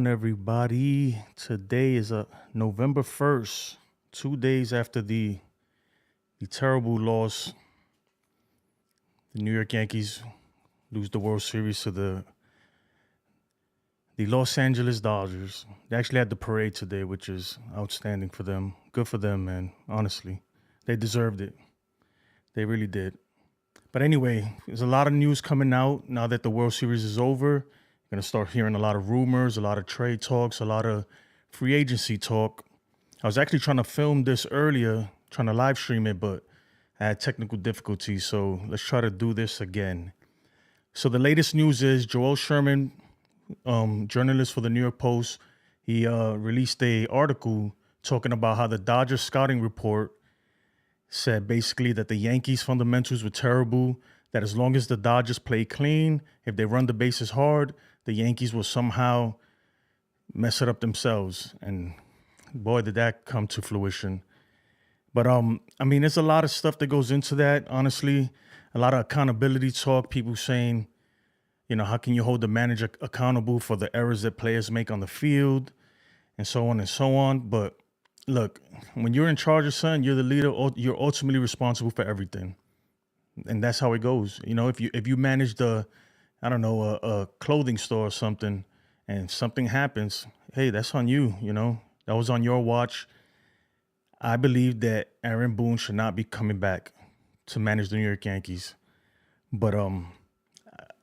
on, everybody? Today is November 1st, 2 days after the terrible loss. The New York Yankees lose the World Series to the Los Angeles Dodgers. They actually had the parade today, which is outstanding for them. Good for them, man. Honestly, they deserved it. They really did. But anyway, there's a lot of news coming out now that the World Series is over. You're going to start hearing a lot of rumors, a lot of trade talks, a lot of free agency talk. I was actually trying to film this earlier, trying to live stream it, but I had technical difficulties. So let's try to do this again. So the latest news is Joel Sherman, journalist for the New York Post, he released an article talking about how the Dodgers scouting report said basically that the Yankees' fundamentals were terrible, that as long as the Dodgers play clean, if they run the bases hard, the Yankees will somehow mess it up themselves. And boy, did that come to fruition. But I mean, there's a lot of stuff that goes into that, honestly. A lot of accountability talk, people saying, you know, how can you hold the manager accountable for the errors that players make on the field and so on and so on. But look, when you're in charge of something, you're the leader, you're ultimately responsible for everything. And that's how it goes. You know, if you manage a clothing store or something and something happens, hey, that's on you, you know. That was on your watch. I believe that Aaron Boone should not be coming back to manage the New York Yankees. But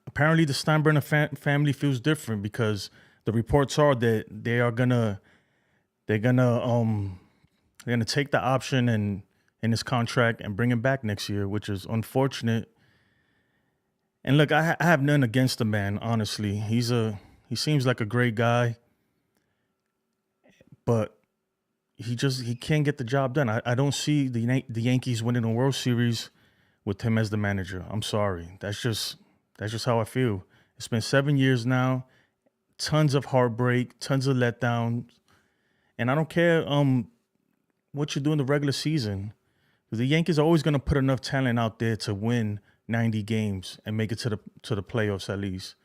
apparently the Steinbrenner family feels different because the reports are that they're gonna take the option in his contract and bring him back next year, which is unfortunate. And look, I have none against the man, honestly. He seems like a great guy, but he can't get the job done. I don't see the Yankees winning a World Series with him as the manager. I'm sorry. That's just how I feel. It's been 7 years now, tons of heartbreak, tons of letdown, and I don't care what you do in the regular season. The Yankees are always going to put enough talent out there to win 90 games and make it to the playoffs at least,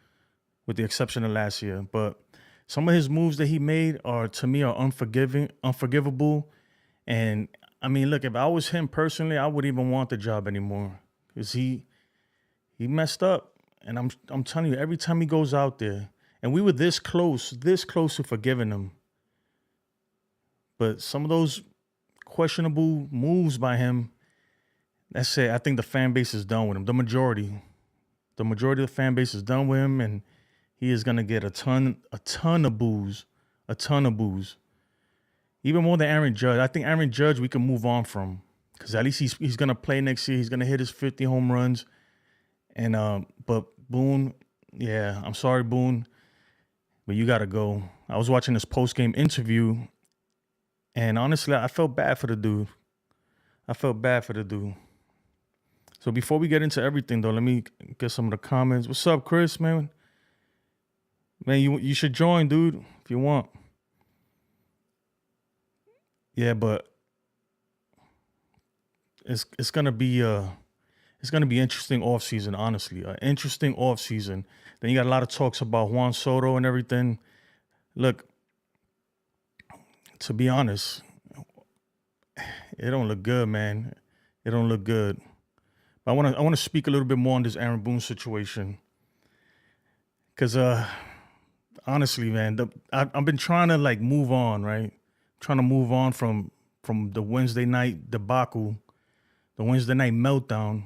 with the exception of last year. But some of his moves that he made are unforgivable. And I mean, look, if I was him personally, I wouldn't even want the job anymore because he messed up. And I'm telling you, every time he goes out there, and we were this close to forgiving him. But some of those questionable moves by him, that's it. I think the fan base is done with him. The majority of the fan base is done with him, and he is gonna get a ton of boos. Even more than Aaron Judge. I think Aaron Judge we can move on from because at least he's gonna play next year. He's gonna hit his 50 home runs. And but Boone, yeah, I'm sorry, Boone, but you gotta go. I was watching this post-game interview, and honestly, I felt bad for the dude. So before we get into everything, though, let me get some of the comments. What's up, Chris, man? Man, you should join, dude, if you want. Yeah, but it's gonna be interesting offseason, honestly. Interesting offseason. Then you got a lot of talks about Juan Soto and everything. Look, to be honest, it don't look good, man. It don't look good. But I want to speak a little bit more on this Aaron Boone situation. Because honestly, man, I've been trying to move on, right? Trying to move on from the Wednesday night debacle, the Wednesday night meltdown,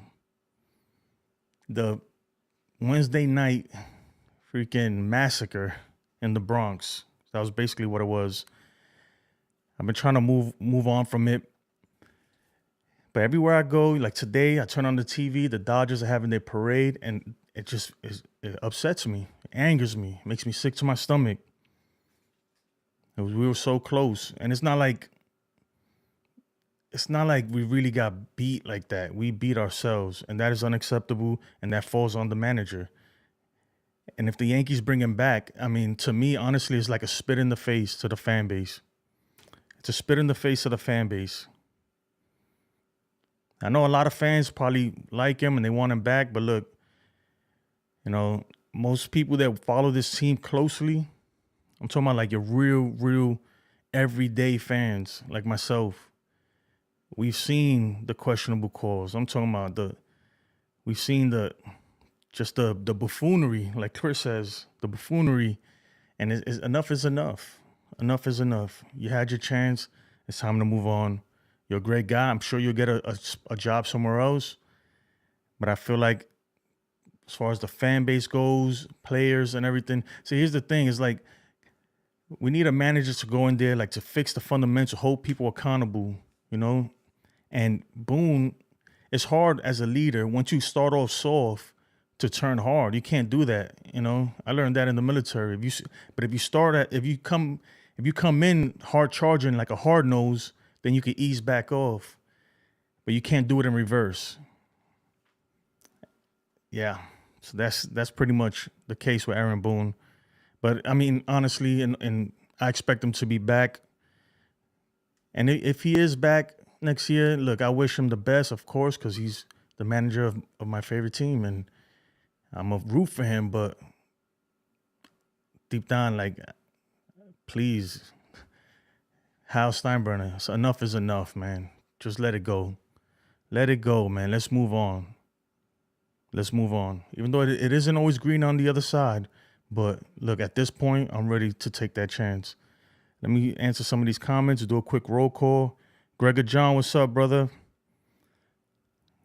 the Wednesday night freaking massacre in the Bronx. That was basically what it was. I've been trying to move on from it. But everywhere I go, like today, I turn on the TV, the Dodgers are having their parade, and it upsets me, it angers me, it makes me sick to my stomach. We were so close, and it's not like we really got beat like that. We beat ourselves, and that is unacceptable, and that falls on the manager. And if the Yankees bring him back, I mean, to me, honestly, it's like a spit in the face to the fan base. It's a spit in the face of the fan base. I know a lot of fans probably like him and they want him back, but look, you know, most people that follow this team closely I'm talking about like your real everyday fans like myself. We've seen the questionable calls. I'm talking about we've seen the buffoonery, like Chris says, the buffoonery, and enough is enough. Enough is enough. You had your chance. It's time to move on. You're a great guy. I'm sure you'll get a job somewhere else. But I feel like as far as the fan base goes, players and everything. See, here's the thing: is like we need a manager to go in there, like to fix the fundamentals, hold people accountable, you know. And Boone, it's hard as a leader once you start off soft to turn hard. You can't do that, you know. I learned that in the military. If you come in hard charging like a hard nose, then you can ease back off. But you can't do it in reverse. Yeah. So that's pretty much the case with Aaron Boone. But I mean, honestly, and I expect him to be back. And if he is back next year, look, I wish him the best, of course, because he's the manager of my favorite team, and I'm a root for him. But deep down, like, please, Hal Steinbrenner, so enough is enough, man. Just let it go. Let it go, man. Let's move on. Let's move on. Even though it isn't always green on the other side. But look, at this point, I'm ready to take that chance. Let me answer some of these comments, do a quick roll call. Gregor John, what's up, brother?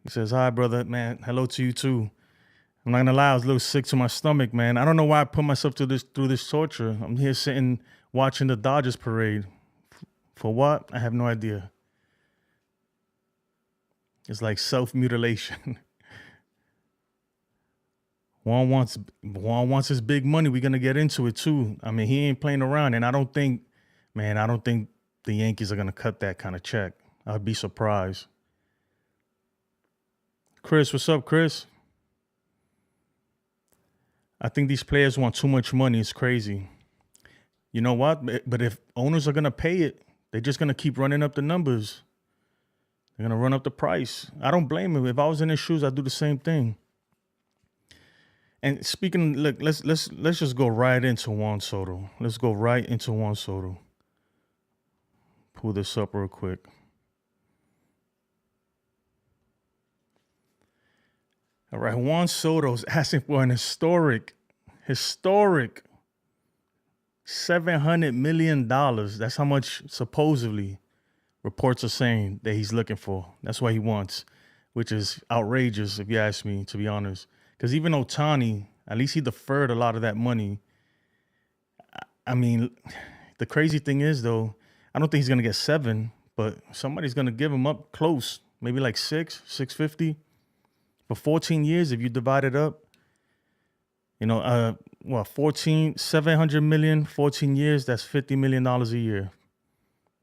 He says, hi, brother. Man, hello to you, too. I'm not going to lie, I was a little sick to my stomach, man. I don't know why I put myself through this torture. I'm here sitting watching the Dodgers parade. For what? I have no idea. It's like self-mutilation. Juan wants his big money. We're going to get into it, too. I mean, he ain't playing around, and I don't think the Yankees are going to cut that kind of check. I'd be surprised. Chris, what's up, Chris? I think these players want too much money. It's crazy. You know what? But if owners are going to pay it, they're just going to keep running up the numbers. They're going to run up the price. I don't blame them. If I was in his shoes, I'd do the same thing. And speaking, look, let's just go right into Juan Soto. Let's go right into Juan Soto. Pull this up real quick. All right, Juan Soto's asking for an historic $700 million. That's how much supposedly reports are saying that he's looking for. That's what he wants, which is outrageous if you ask me, to be honest. Because even Ohtani, at least he deferred a lot of that money. I mean, the crazy thing is, though, I don't think he's going to get 7, but somebody's going to give him up close, maybe like 650. For 14 years, if you divide it up, 700 million, 14 years, that's $50 million a year.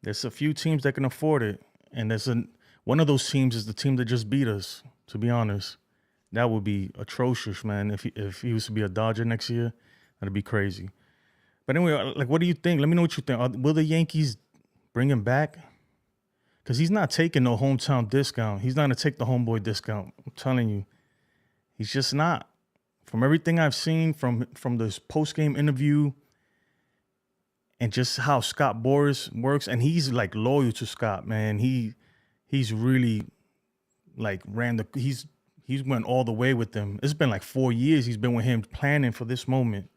There's a few teams that can afford it. And one of those teams is the team that just beat us, to be honest. That would be atrocious, man. If he was to be a Dodger next year, that'd be crazy. But anyway, like, what do you think? Let me know what you think. Will the Yankees bring him back? Because he's not taking no hometown discount. He's not going to take the homeboy discount. I'm telling you. He's just not. From everything I've seen from this post-game interview and just how Scott Boras works, and he's like loyal to Scott, man. He's really like he's went all the way with him. It's been like 4 years he's been with him planning for this moment.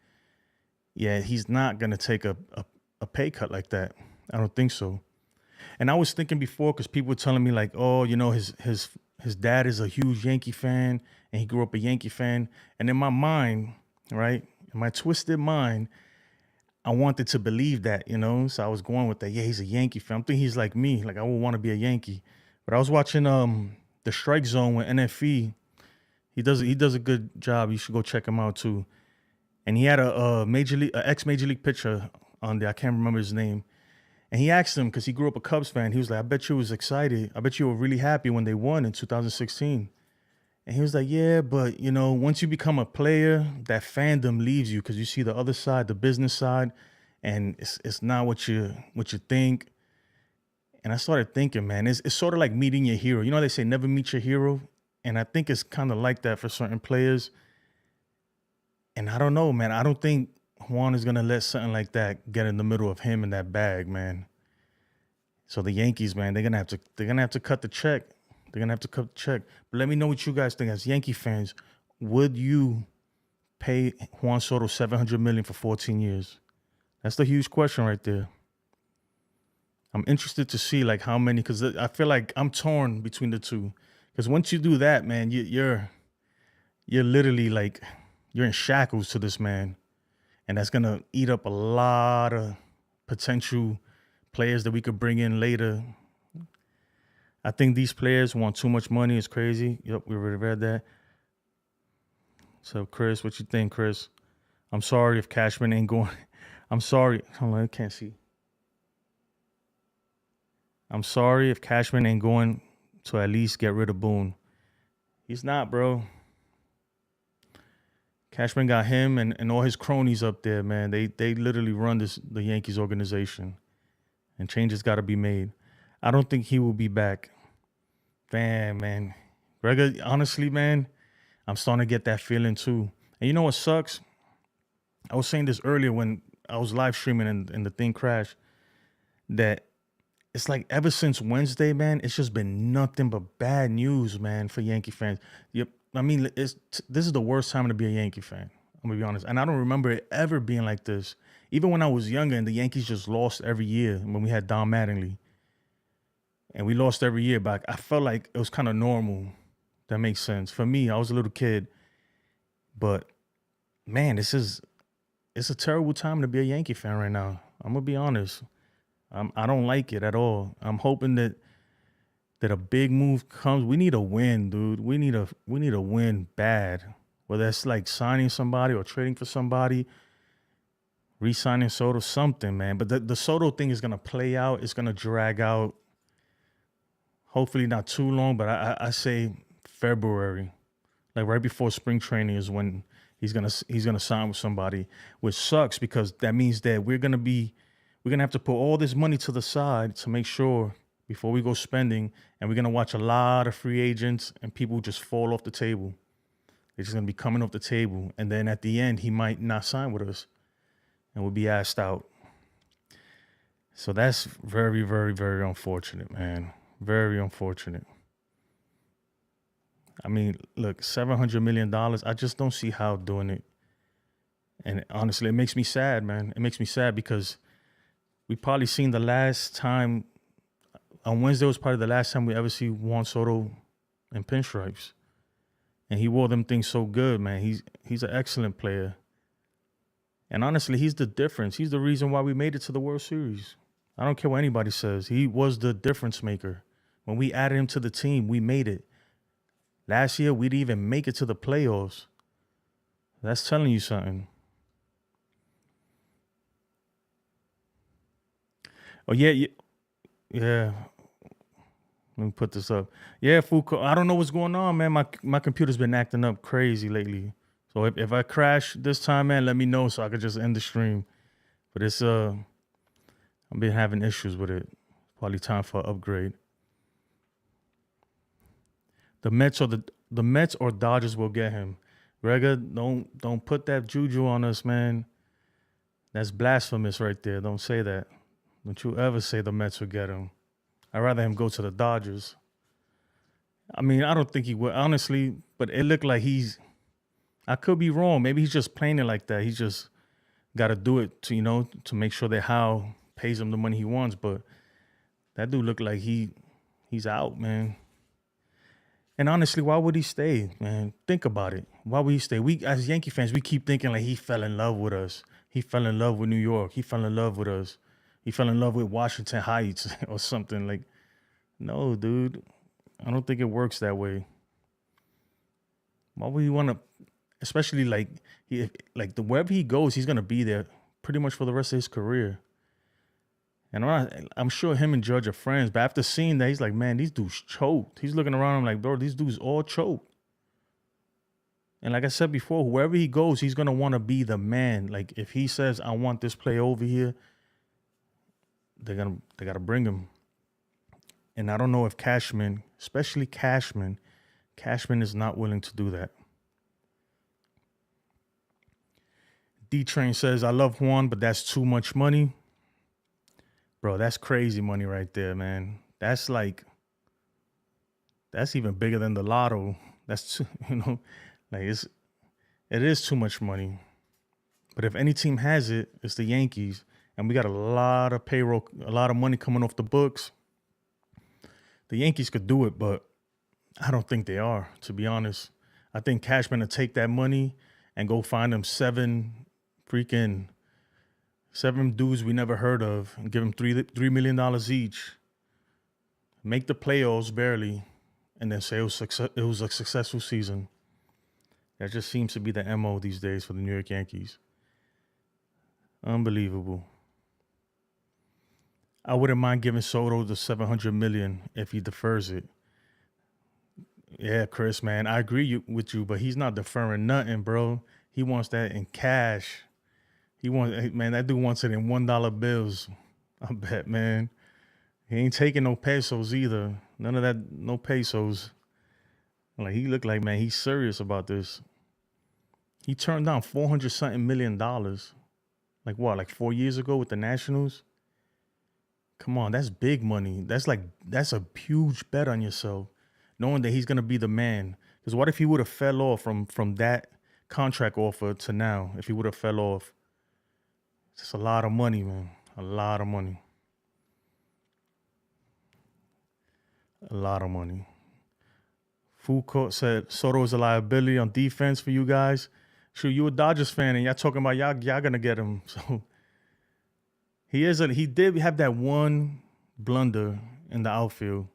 Yeah, he's not going to take a pay cut like that. I don't think so. And I was thinking before, because people were telling me like, oh, his dad is a huge Yankee fan and he grew up a Yankee fan. And in my mind, right, in my twisted mind, I wanted to believe that, so I was going with that. Yeah, he's a Yankee fan. I think he's like me. Like, I would want to be a Yankee. But I was watching The Strike Zone with NFE. He does a good job. You should go check him out too. And he had a ex-Major League pitcher on there. I can't remember his name. And he asked him, because he grew up a Cubs fan, he was like, I bet you was excited. I bet you were really happy when they won in 2016. And he was like, yeah, but, once you become a player, that fandom leaves you because you see the other side, the business side, and it's not what you think. And I started thinking, man, it's sort of like meeting your hero. They say never meet your hero. And I think it's kind of like that for certain players. And I don't know, man. I don't think Juan is gonna let something like that get in the middle of him and that bag, man. So the Yankees, man, they're gonna have to cut the check. They're gonna have to cut the check. But let me know what you guys think as Yankee fans. Would you pay Juan Soto $700 million for 14 years? That's the huge question right there. I'm interested to see like how many, because I feel like I'm torn between the two. Because once you do that, man, you're literally like you're in shackles to this man, and that's gonna eat up a lot of potential players that we could bring in later. I think these players want too much money. It's crazy. Yep, we already read that. So, Chris, what you think, Chris? I'm sorry if Cashman ain't going. I'm sorry. Hold on, I can't see. I'm sorry if Cashman ain't going to at least get rid of Boone. He's not, bro. Cashman got him and all his cronies up there, man. They literally run the Yankees organization. And changes got to be made. I don't think he will be back. Damn, man. Greg, honestly, man, I'm starting to get that feeling too. And you know what sucks? I was saying this earlier when I was live streaming and the thing crashed, that it's like ever since Wednesday, man, it's just been nothing but bad news, man, for Yankee fans. Yep. I mean, this is the worst time to be a Yankee fan. I'm going to be honest. And I don't remember it ever being like this. Even when I was younger and the Yankees just lost every year when we had Don Mattingly. And we lost every year, but I felt like it was kind of normal. That makes sense. For me, I was a little kid. But, man, it's a terrible time to be a Yankee fan right now. I'm going to be honest. I don't like it at all. I'm hoping that a big move comes. We need a win, dude. We need a win bad. Whether that's like signing somebody or trading for somebody, re-signing Soto, something, man. But the Soto thing is going to play out. It's going to drag out. Hopefully not too long, but I say February. Like right before spring training is when he's gonna sign with somebody, which sucks because that means that we're gonna have to put all this money to the side to make sure before we go spending, and we're gonna watch a lot of free agents and people just fall off the table. They're just gonna be coming off the table, and then at the end he might not sign with us, and we'll be asked out. So that's very, very, very unfortunate, man. Very unfortunate. I mean, look, $700 million. I just don't see how doing it. And honestly, it makes me sad, man. It makes me sad because we probably seen the last time on Wednesday was probably the last time we ever see Juan Soto in pinstripes. And he wore them things so good, man. He's an excellent player. And honestly, he's the difference. He's the reason why we made it to the World Series. I don't care what anybody says. He was the difference maker. When we added him to the team, we made it. Last year, we didn't even make it to the playoffs. That's telling you something. Oh, yeah. Let me put this up. Yeah, Foucault, I don't know what's going on, man. My computer's been acting up crazy lately. So if I crash this time, man, let me know so I could just end the stream. But it's I've been having issues with it. Probably time for an upgrade. The Mets or Dodgers will get him. Rega, don't put that juju on us, man. That's blasphemous right there. Don't say that. Don't you ever say the Mets will get him. I'd rather him go to the Dodgers. I mean, I don't think he would, honestly, but it looked like I could be wrong. Maybe he's just playing it like that. He's just got to do it to make sure that Howe pays him the money he wants. But that dude looked like he's out, man. And honestly, why would he stay, man? Think about it. Why would he stay? We, as Yankee fans, we keep thinking like he fell in love with us. He fell in love with New York. He fell in love with us. He fell in love with Washington Heights or something. Like, no, dude. I don't think it works that way. Why would you want to, especially wherever he goes, he's going to be there pretty much for the rest of his career. And I'm sure him and Judge are friends, but after seeing that, he's like, man, these dudes choked. He's looking around him like, bro, these dudes all choked. And like I said before, wherever he goes, he's going to want to be the man. Like if he says, I want this play over here, they got to bring him. And I don't know if Cashman, especially Cashman is not willing to do that. D-Train says, I love Juan, but that's too much money. Bro, that's crazy money right there, man. That's even bigger than the lotto. That's too, like it is too much money. But if any team has it, it's the Yankees. And we got a lot of payroll, a lot of money coming off the books. The Yankees could do it, but I don't think they are, to be honest. I think Cashman will take that money and go find them seven dudes we never heard of and give them $3 million each. Make the playoffs barely, and then say it was a successful season. That just seems to be the MO these days for the New York Yankees. Unbelievable. I wouldn't mind giving Soto the $700 million if he defers it. Yeah, Chris, man, I agree with you, but he's not deferring nothing, bro. He wants that in cash. That dude wants it in $1 bills. I bet, man. He ain't taking no pesos either. None of that, no pesos. Like, he looked like, man, he's serious about this. He turned down $400-something million. Like what, like 4 years ago with the Nationals? Come on, that's big money. That's a huge bet on yourself, knowing that he's going to be the man. Because what if he would have fell off from that contract offer to now? If he would have fell off, it's a lot of money, man. A lot of money. A lot of money. Foucault said Soto is a liability on defense for you guys. Sure, you a Dodgers fan and y'all talking about y'all gonna get him. So he did have that one blunder in the outfield.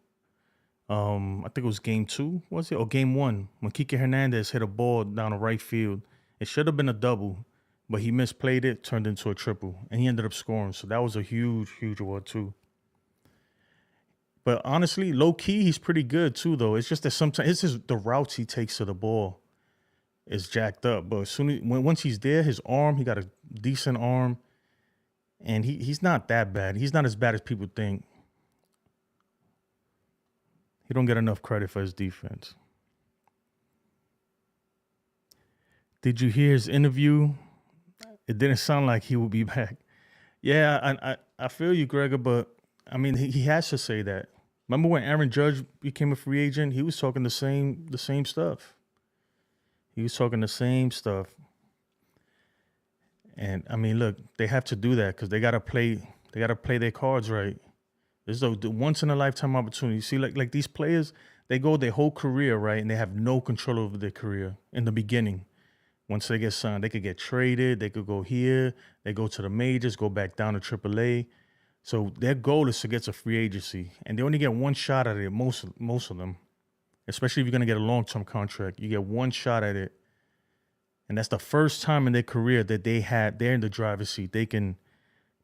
I think it was game 2, was it? Or game 1, when Kike Hernandez hit a ball down the right field. It should have been a double, but he misplayed it, turned into a triple, and he ended up scoring. So that was a huge, huge award too. But honestly, low key, he's pretty good too, though. It's just that sometimes it's just the routes he takes to the ball is jacked up. But once he's there, his arm, he got a decent arm, and he's not that bad. He's not as bad as people think. He don't get enough credit for his defense. Did you hear his interview? It didn't sound like he would be back. Yeah, I feel you, Gregor, but I mean, he has to say that. Remember when Aaron Judge became a free agent? He was talking the same stuff. He was talking the same stuff. And I mean, look, they have to do that because they gotta play their cards right. This is the once in a lifetime opportunity. See, like these players, they go their whole career, right? And they have no control over their career in the beginning. Once they get signed, they could get traded, they could go here, they go to the majors, go back down to AAA. So their goal is to get to free agency, and they only get one shot at it. Most of them, especially if you're gonna get a long-term contract, you get one shot at it, and that's the first time in their career that they're in the driver's seat. They can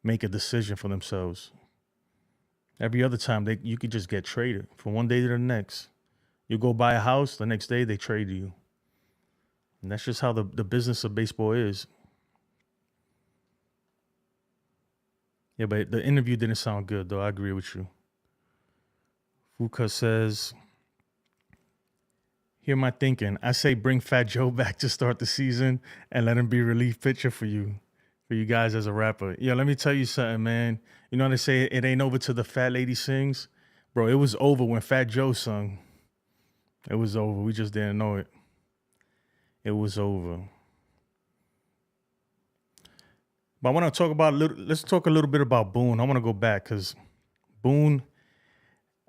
make a decision for themselves. Every other time, you could just get traded from one day to the next. You go buy a house, the next day they trade you, and that's just how the business of baseball is. Yeah, but the interview didn't sound good, though. I agree with you. Fuka says, hear my thinking. I say bring Fat Joe back to start the season and let him be relief pitcher for you guys as a rapper. Yo, let me tell you something, man. You know how they say it ain't over till the fat lady sings? Bro, it was over when Fat Joe sung. It was over. We just didn't know it. It was over. But I want to talk let's talk a little bit about Boone. I want to go back because Boone,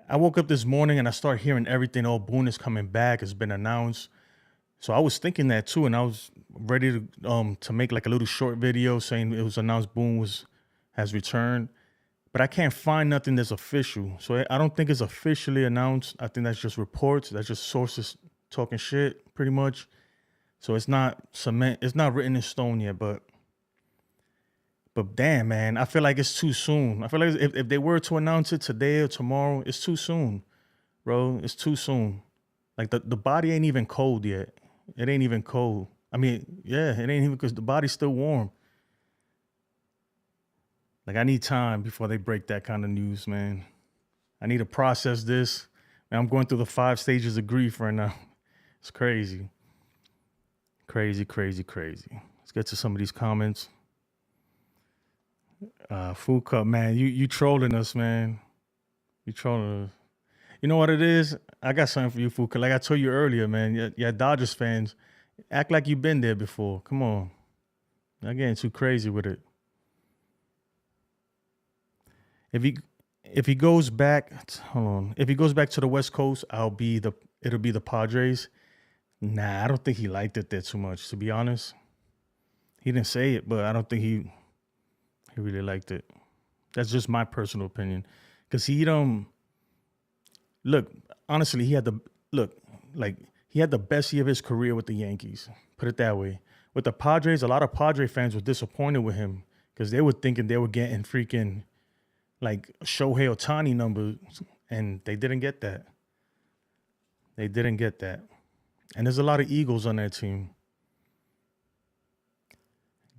I woke up this morning and I started hearing everything. Oh, Boone is coming back. It's been announced. So I was thinking that too, and I was ready to make like a little short video saying it was announced Boone has returned. But I can't find nothing that's official. So I don't think it's officially announced. I think that's just reports. That's just sources talking shit, pretty much. So it's not cement. It's not written in stone yet, but damn, man, I feel like it's too soon. I feel like if they were to announce it today or tomorrow, it's too soon, bro. It's too soon. Like the body ain't even cold yet. It ain't even cold. I mean, yeah, it ain't even because the body's still warm. Like I need time before they break that kind of news, man. I need to process this. Man, I'm going through the 5 stages of grief right now. It's crazy. Crazy. It's Let's get to some of these comments. Food Cup, man, you trolling us, man. You trolling us. You know what it is? I got something for you, Food Cup. Like I told you earlier, man. Yeah, Dodgers fans, act like you've been there before. Come on, not getting too crazy with it. If he goes back, hold on. If he goes back to the West Coast, it'll be the Padres. Nah, I don't think he liked it there too much. To be honest, he didn't say it, but I don't think he really liked it. That's just my personal opinion. Because he look, honestly, he had the best year of his career with the Yankees. Put it that way. With the Padres, a lot of Padre fans were disappointed with him because they were thinking they were getting freaking like Shohei Ohtani numbers, and they didn't get that. They didn't get that. And there's a lot of egos on that team.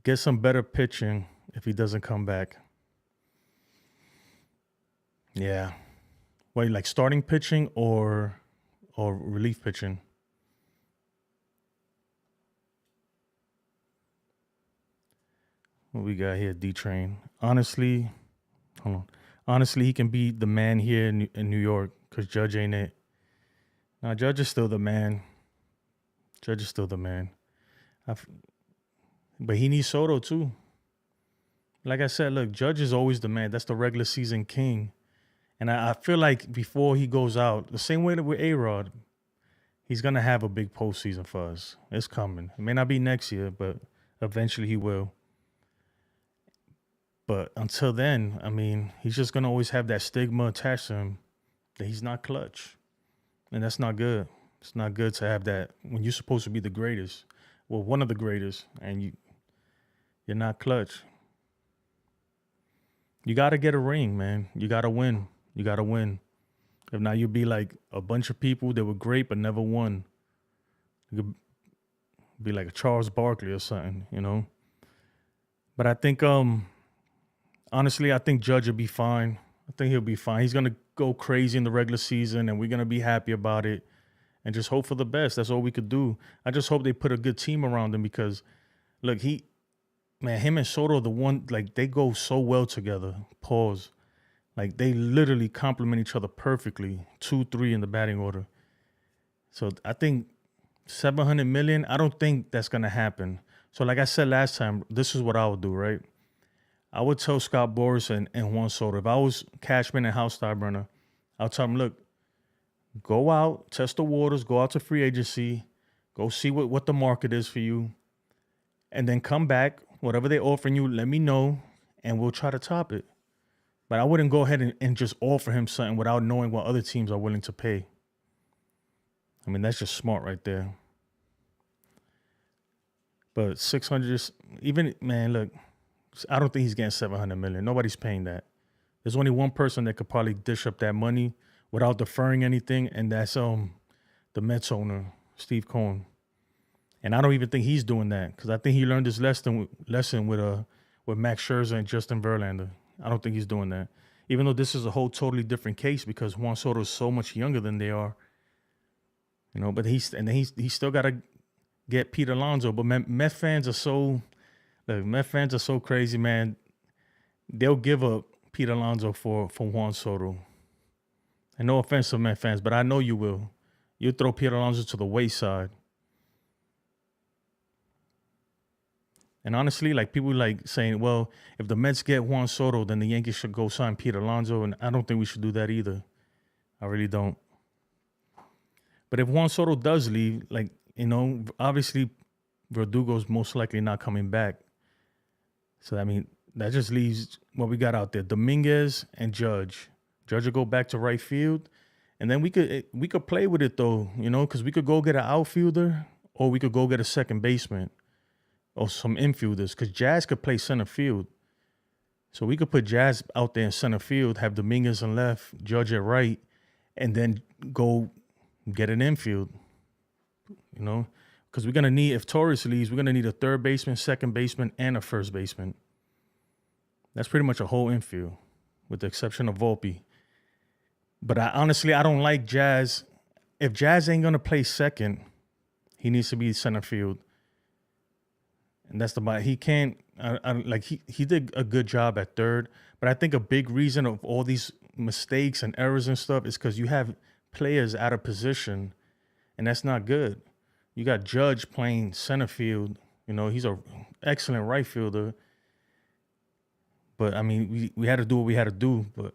Get some better pitching if he doesn't come back. Yeah. Wait, like starting pitching or relief pitching? What we got here, D-Train? Honestly, hold on. Honestly, he can be the man here in New York because Judge ain't it. Nah, Judge is still the man. Judge is still the man. But he needs Soto too. Like I said, look, Judge is always the man. That's the regular season king. And I feel like before he goes out, the same way that with A-Rod, he's going to have a big postseason for us. It's coming. It may not be next year, but eventually he will. But until then, I mean, he's just going to always have that stigma attached to him that he's not clutch. And that's not good. It's not good to have that when you're supposed to be the greatest. Well, one of the greatest, and you're not clutch. You got to get a ring, man. You got to win. You got to win. If not, you'll be like a bunch of people that were great but never won. You could be like a Charles Barkley or something, you know. But I think, honestly, I think Judge will be fine. I think he'll be fine. He's going to go crazy in the regular season, and we're going to be happy about it and just hope for the best. That's all we could do. I just hope they put a good team around him because, look, him and Soto are the one, like, they go so well together. Pause. Like, they literally complement each other perfectly. 2-3 in the batting order. So I think $700 million, I don't think that's going to happen. So like I said last time, this is what I would do, right? I would tell Scott Boras and Juan Soto, if I was Cashman and House Steinbrenner, I'll tell them, look, go out, test the waters, go out to free agency, go see what the market is for you, and then come back, whatever they're offering you, let me know, and we'll try to top it. But I wouldn't go ahead and just offer him something without knowing what other teams are willing to pay. I mean, that's just smart right there. But 600, even, man, look, I don't think he's getting $700 million. Nobody's paying that. There's only one person that could probably dish up that money without deferring anything, and that's the Mets owner, Steve Cohen. And I don't even think he's doing that because I think he learned his lesson with Max Scherzer and Justin Verlander. I don't think he's doing that. Even though this is a whole totally different case because Juan Soto is so much younger than they are. You know, but he's still got to get Pete Alonso. But Met fans are so crazy, man. They'll give up Pete Alonso for Juan Soto. And no offense to Met fans, but I know you will. You'll throw Pete Alonso to the wayside. And honestly, like people like saying, well, if the Mets get Juan Soto, then the Yankees should go sign Pete Alonso. And I don't think we should do that either. I really don't. But if Juan Soto does leave, like, you know, obviously Verdugo's most likely not coming back. So, I mean, that just leaves what we got out there. Dominguez and Judge. Judge will go back to right field. And then we could play with it, though, you know, because we could go get an outfielder or we could go get a second baseman. Or some infielders, because Jazz could play center field. So we could put Jazz out there in center field, have Dominguez in left, Judge at right, and then go get an infield. You know, because we're going to need, if Torres leaves, we're going to need a third baseman, second baseman, and a first baseman. That's pretty much a whole infield, with the exception of Volpe. But I don't like Jazz. If Jazz ain't going to play second, he needs to be center field. And that's the he can't like he did a good job at third, but I think a big reason of all these mistakes and errors and stuff is because you have players out of position, and that's not good. You got Judge playing center field. You know, he's a excellent right fielder. But I mean, we had to do what we had to do. But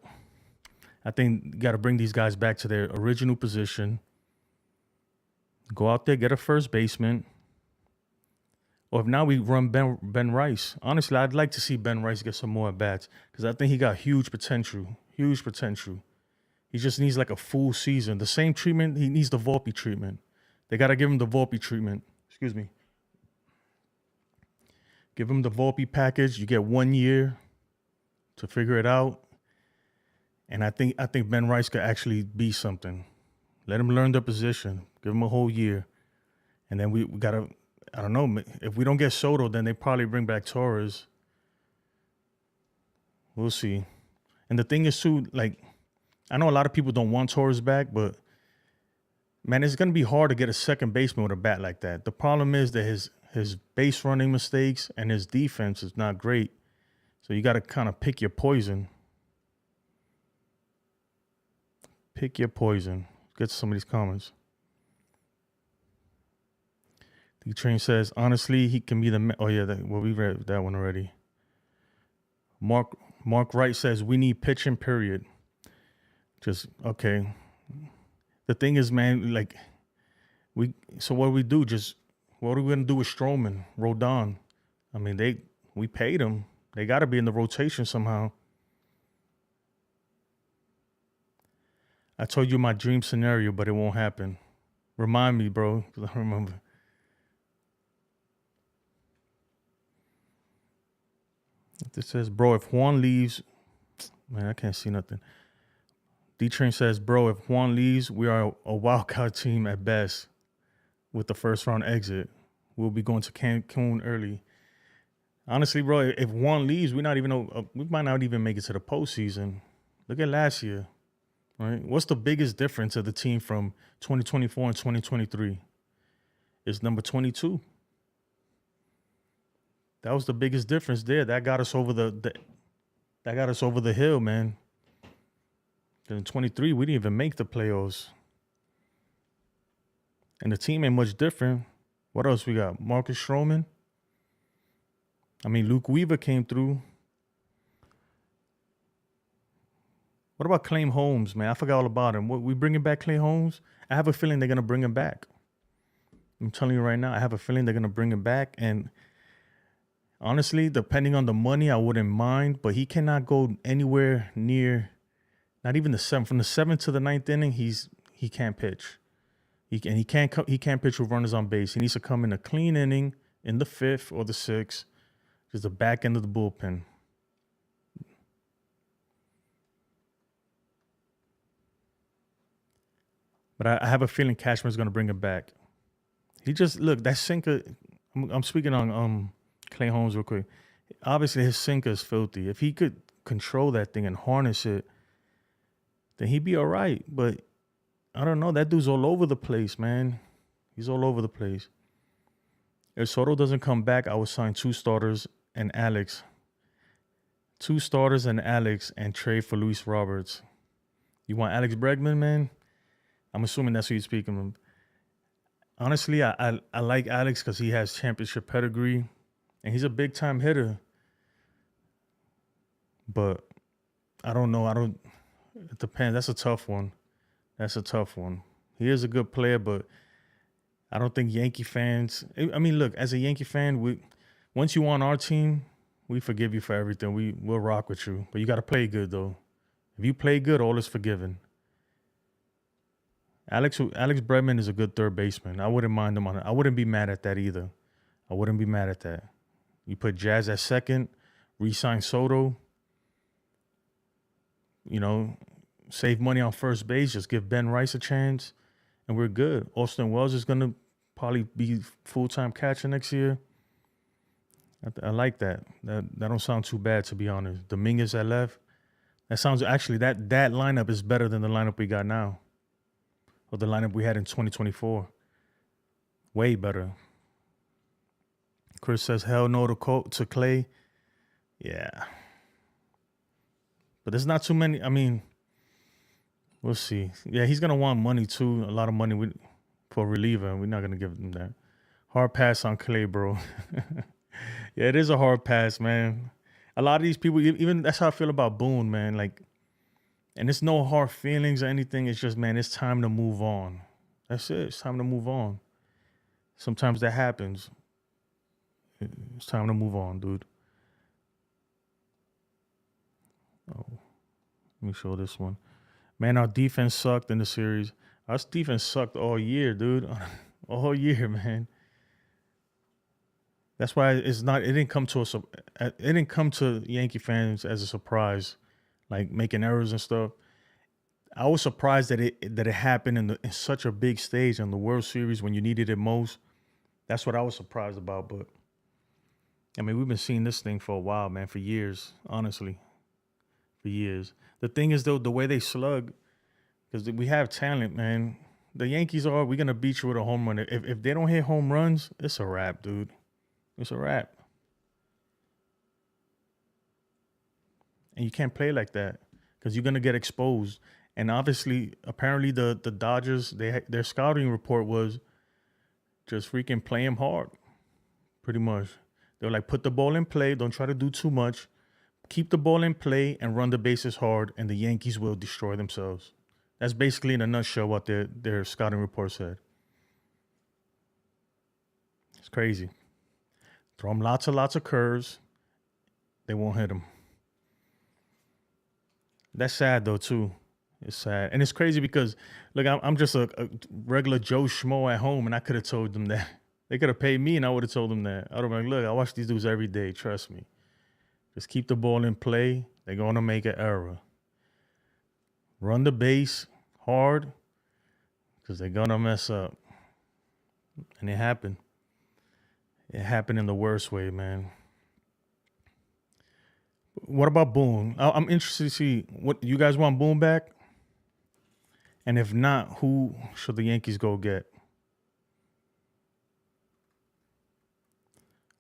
I think you got to bring these guys back to their original position. Go out there, get a first baseman. Or if now we run Ben Rice. Honestly, I'd like to see Ben Rice get some more at bats because I think he got huge potential. Huge potential. He just needs like a full season. The same treatment, he needs the Volpe treatment. They got to give him the Volpe treatment. Excuse me. Give him the Volpe package. You get 1 year to figure it out. And I think Ben Rice could actually be something. Let him learn the position. Give him a whole year. And then we got to, I don't know, if we don't get Soto, then they probably bring back Torres. We'll see. And the thing is, too, like, I know a lot of people don't want Torres back, but, man, it's going to be hard to get a second baseman with a bat like that. The problem is that his base running mistakes and his defense is not great. So you got to kind of pick your poison. Pick your poison. Get to some of these comments. The train says, honestly, he can be the... Oh, yeah, we read that one already. Mark Wright says, we need pitching, period. Just, okay. The thing is, man, like, so what do we do? What are we going to do with Stroman, Rodon? I mean, we paid them. They got to be in the rotation somehow. I told you my dream scenario, but it won't happen. Remind me, bro, because I remember. This says, bro, if Juan leaves, man, I can't see nothing. D-Train says, bro, if Juan leaves, we are a wild card team at best with the first round exit. We'll be going to Cancun early. Honestly, bro, if Juan leaves, we might not even make it to the postseason. Look at last year, right? What's the biggest difference of the team from 2024 and 2023? It's number 22. That was the biggest difference there. That got us over the hill, man. Then in 23, we didn't even make the playoffs. And the team ain't much different. What else we got? Marcus Stroman. I mean, Luke Weaver came through. What about Clay Holmes, man? I forgot all about him. We bringing back Clay Holmes? I have a feeling they're going to bring him back. I'm telling you right now, I have a feeling they're going to bring him back. And honestly, depending on the money, I wouldn't mind. But he cannot go anywhere near, not even the 7th. From the 7th to the 9th inning, he can't pitch. He can't pitch with runners on base. He needs to come in a clean inning in the 5th or the 6th. Just the back end of the bullpen. But I have a feeling Cashman's going to bring him back. He just, look, that sinker, I'm speaking on Clay Holmes real quick. Obviously, his sinker is filthy. If he could control that thing and harness it, then he'd be all right. But I don't know. That dude's all over the place, man. He's all over the place. If Soto doesn't come back, I would sign 2 starters and Alex. 2 starters and Alex and trade for Luis Roberts. You want Alex Bregman, man? I'm assuming that's who you're speaking of. Honestly, I like Alex because he has championship pedigree and he's a big-time hitter. But I don't know. It depends. That's a tough one. He is a good player, but I don't think Yankee fans... I mean, look, as a Yankee fan, once you on our team, we forgive you for everything. We'll rock with you. But you got to play good, though. If you play good, all is forgiven. Alex Bregman is a good third baseman. I wouldn't mind him on it. I wouldn't be mad at that either. I wouldn't be mad at that. You put Jazz at second, re-sign Soto, save money on first base, just give Ben Rice a chance, and we're good. Austin Wells is going to probably be full-time catcher next year. I like that. That don't sound too bad, to be honest. Dominguez at left. That sounds actually, that lineup is better than the lineup we got now. Or the lineup we had in 2024. Way better. Chris says hell no to Clay. Yeah. But there's not too many. I mean, we'll see. Yeah, he's going to want money too. A lot of money for a reliever. We're not going to give him that. Hard pass on Clay, bro. Yeah, it is a hard pass, man. A lot of these people, even that's how I feel about Boone, man. Like, and it's no hard feelings or anything. It's just, man, it's time to move on. That's it. It's time to move on. Sometimes that happens. It's time to move on, dude. Oh, let me show this one. Man, our defense sucked in the series. Our defense sucked all year, dude. All year, man. That's why it's not. It didn't come to us. It didn't come to Yankee fans as a surprise, like making errors and stuff. I was surprised that it happened in such a big stage in the World Series when you needed it most. That's what I was surprised about. But I mean, we've been seeing this thing for a while, man, for years. Honestly, for years. The thing is, though, the way they slug, because we have talent, man. The Yankees we're gonna beat you with a home run. If they don't hit home runs, it's a wrap, dude. It's a wrap. And you can't play like that because you're gonna get exposed. And obviously, apparently, the Dodgers, their scouting report was just freaking play him hard, pretty much. They were like, put the ball in play, don't try to do too much, keep the ball in play, and run the bases hard, and the Yankees will destroy themselves. That's basically in a nutshell what their scouting report said. It's crazy. Throw them lots of curves, they won't hit them. That's sad though too. It's sad. And it's crazy because, look, I'm just a regular Joe Schmo at home, and I could have told them that. They could have paid me, and I would have told them that. I would have been like, look, I watch these dudes every day. Trust me. Just keep the ball in play. They're going to make an error. Run the base hard because they're going to mess up. And it happened. It happened in the worst way, man. What about Boone? I'm interested to see what you guys want Boone back? And if not, who should the Yankees go get?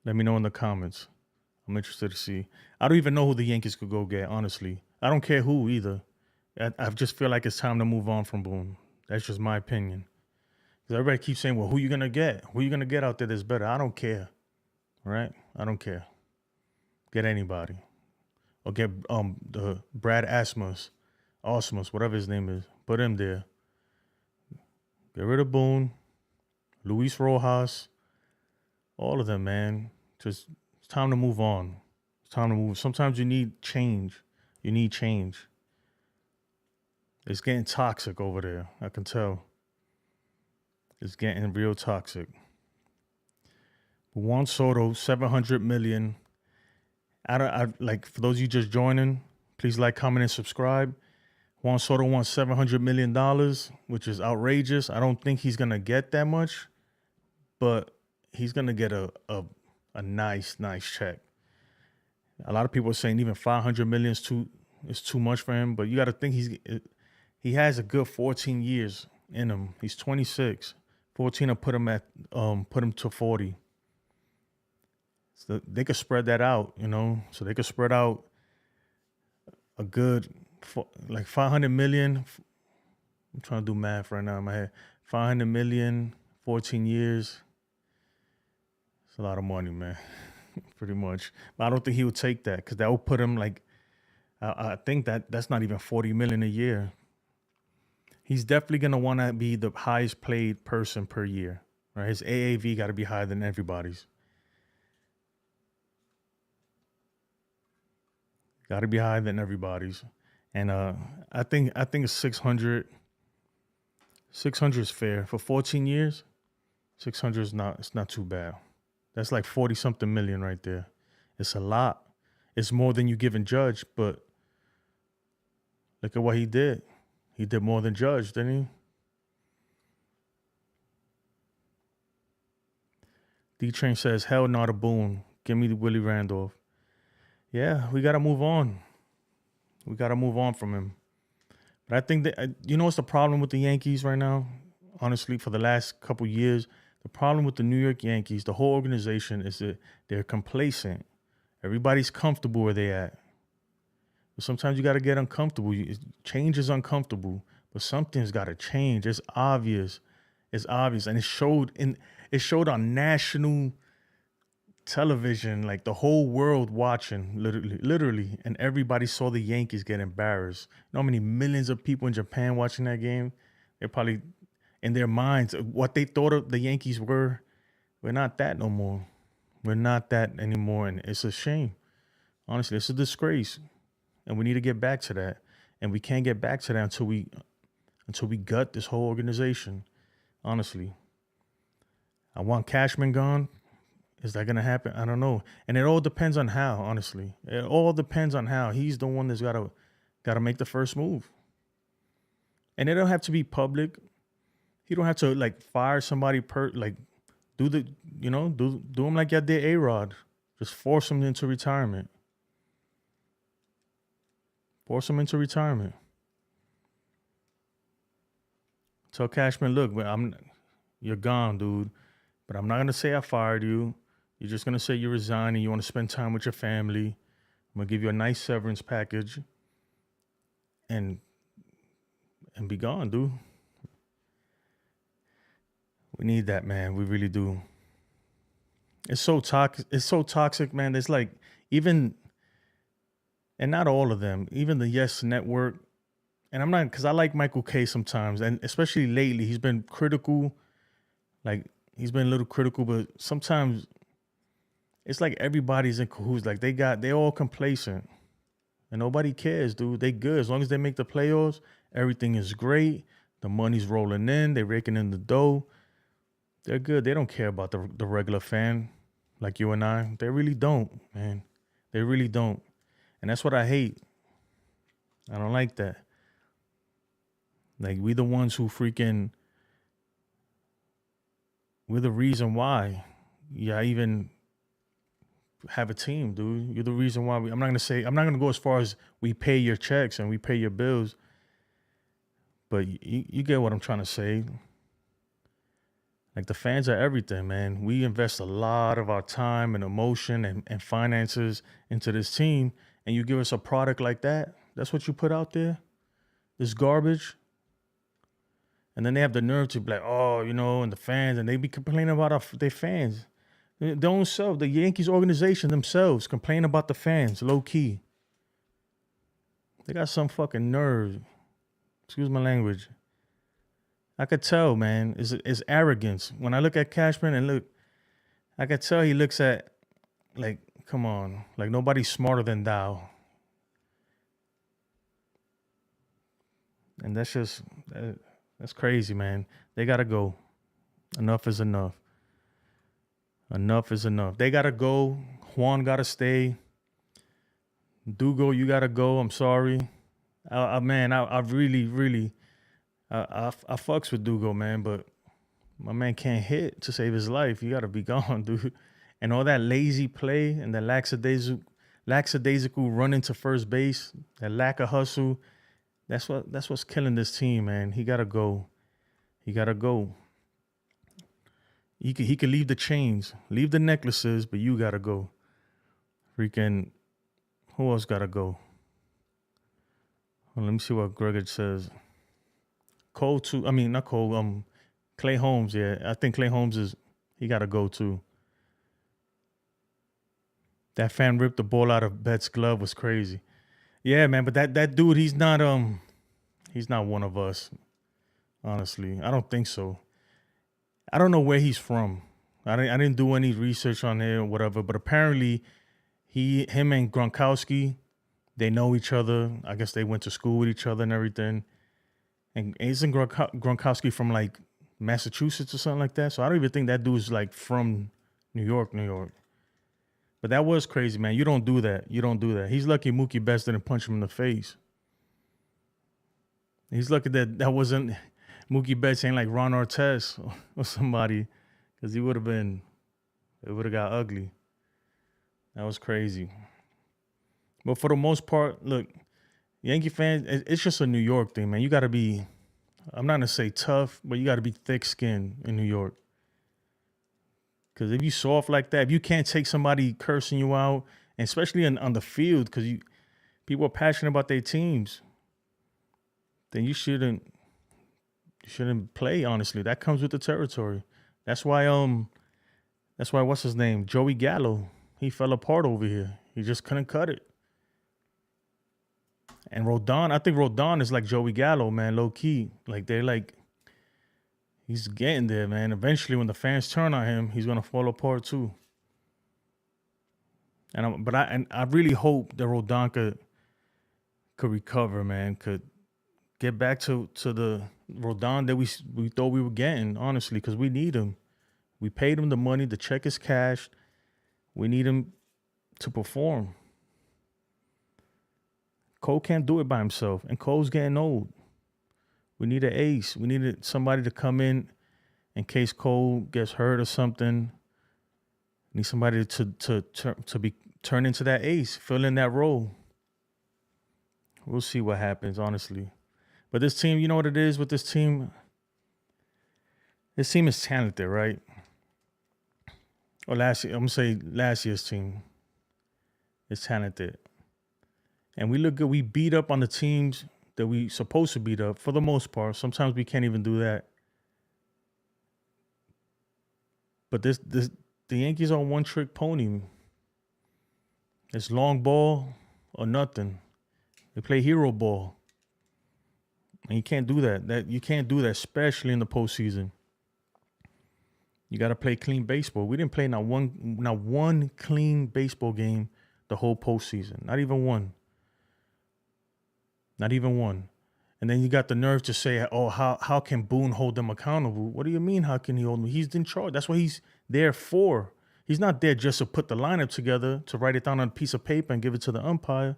Let me know in the comments. I'm interested to see. I don't even know who the Yankees could go get, honestly. I don't care who either. I just feel like it's time to move on from Boone. That's just my opinion. Because everybody keeps saying, well, who you going to get? Who you going to get out there that's better? I don't care. Right? I don't care. Get anybody. Or get the Brad Asmus, whatever his name is. Put him there. Get rid of Boone, Luis Rojas, all of them, man. Just it's time to move on. It's time to move. Sometimes you need change. You need change. It's getting toxic over there. I can tell. It's getting real toxic. Juan Soto, $700 million. I like for those of you just joining, please like, comment, and subscribe. Juan Soto wants $700 million, which is outrageous. I don't think he's gonna get that much, but he's gonna get a nice check. A lot of people are saying even $500 million is too much for him, but you got to think he has a good 14 years in him. He's 26. 14 will put him to 40. So they could spread that out, you know. So they could spread out a good like 500 million. I'm trying to do math right now in my head. 500 million, 14 years. It's a lot of money, man. Pretty much. But I don't think he would take that because that would put him like, I think that's not even 40 million a year. He's definitely going to want to be the highest paid person per year, right? His AAV got to be higher than everybody's. Got to be higher than everybody's. And I think it's 600. 600 is fair. For 14 years, 600 is not too bad. That's like 40 something million right there. It's a lot. It's more than you giving Judge, but look at what he did. He did more than Judge, didn't he? D-Train says, hell not a Boone. Give me the Willie Randolph. Yeah, we got to move on. We got to move on from him. But I think that, you know what's the problem with the Yankees right now? Honestly, for the last couple years, The problem with the New York Yankees, the whole organization, is that they're complacent. Everybody's comfortable where they at. But sometimes you got to get uncomfortable. Change is uncomfortable, but something's got to change. It's obvious. It's obvious, and it showed on national television, like the whole world watching, literally, and everybody saw the Yankees get embarrassed. You know how many millions of people in Japan watching that game? They're probably in their minds what they thought of the Yankees were. We're not that no more. We're not that anymore, and it's a shame. Honestly, it's a disgrace, and we need to get back to that. And we can't get back to that until we gut this whole organization. Honestly, I want Cashman gone. Is that gonna happen? I don't know, and it all depends on how. Honestly, it all depends on how. He's the one that's gotta make the first move, and it don't have to be public. He don't have to like fire somebody do the do him like y'all did A-Rod. Just force him into retirement. Force him into retirement. Tell Cashman, look, you're gone, dude. But I'm not gonna say I fired you. You're just gonna say you resign and you want to spend time with your family. I'm gonna give you a nice severance package, and be gone, dude. We need that, man. We really do. It's so toxic. It's so toxic, man. It's like even, and not all of them, even the Yes Network. And I'm not, because I like Michael K sometimes, and especially lately, he's been critical. Like, he's been a little critical, but sometimes it's like everybody's in cahoots. Like, they're all complacent, and nobody cares, dude. They good. As long as they make the playoffs, everything is great. The money's rolling in. They're raking in the dough. They're good. They don't care about the regular fan like you and I. They really don't, man. They really don't. And that's what I hate. I don't like that. Like, we the ones who we're the reason why I even have a team, dude. You're the reason why I'm not going to go as far as we pay your checks and we pay your bills. But you get what I'm trying to say. Like, the fans are everything, man. We invest a lot of our time and emotion and finances into this team, and you give us a product like that. That's what you put out there? This garbage? And then they have the nerve to be like, oh, and the fans, and they be complaining about their fans. Their own self, the Yankees organization themselves, complain about the fans, low key. They got some fucking nerve. Excuse my language. I could tell, man, it's arrogance. When I look at Cashman I could tell he looks at, like, come on, like nobody's smarter than thou. And that's crazy, man. They gotta go. Enough is enough. Enough is enough. They gotta go. Juan gotta stay. Dugo, you gotta go. I'm sorry. I really I fucks with Dugo, man, but my man can't hit to save his life. You gotta be gone, dude. And all that lazy play and the lackadaisical running to first base, that lack of hustle, that's what's killing this team, man. He gotta go. He gotta go. He could leave the chains, leave the necklaces, but you gotta go. Freaking, who else gotta go? Well, let me see what Gregor says. Cole too. I mean, not Cole. Clay Holmes. Yeah, I think Clay Holmes he gotta go too. That fan ripped the ball out of Betts' glove was crazy. Yeah, man. But that dude, he's not one of us. Honestly, I don't think so. I don't know where he's from. I didn't do any research on it or whatever. But apparently, him and Gronkowski, they know each other. I guess they went to school with each other and everything. And isn't Gronkowski from like Massachusetts or something like that? So I don't even think that dude's like from New York. But that was crazy, man. You don't do that. He's lucky Mookie Betts didn't punch him in the face. He's lucky that wasn't Mookie Betts ain't like Ron Artest or somebody, because it would have got ugly. That was crazy. But for the most part, look, Yankee fans, it's just a New York thing, man. You got to be, I'm not going to say tough, but you got to be thick-skinned in New York. Because if you soft like that, if you can't take somebody cursing you out, and especially on the field, because people are passionate about their teams, then you shouldn't play. Honestly, that comes with the territory. That's why what's his name, Joey Gallo, he fell apart over here. He just couldn't cut it. And Rodon, I think Rodon is like Joey Gallo, man, low key. Like he's getting there, man. Eventually, when the fans turn on him, he's gonna fall apart too. And I really hope that Rodon could recover, man. Could get back to the Rodon that we thought we were getting, honestly, because we need him. We paid him the money. The check is cashed. We need him to perform. Cole can't do it by himself, and Cole's getting old. We need an ace. We needed somebody to come in case Cole gets hurt or something. We need somebody to be turn into that ace, fill in that role. We'll see what happens, honestly. But this team, you know what it is with this team? This team is talented, right? Or I'm gonna say last year's team is talented. And we look good. We beat up on the teams that we supposed to beat up for the most part. Sometimes we can't even do that. But the Yankees are one trick pony. It's long ball or nothing. They play hero ball. And you can't do that. You can't do that, especially in the postseason. You got to play clean baseball. We didn't play not one clean baseball game the whole postseason. Not even one. Not even one. And then you got the nerve to say, oh, how can Boone hold them accountable? What do you mean, how can he hold them? He's in charge. That's what he's there for. He's not there just to put the lineup together, to write it down on a piece of paper and give it to the umpire.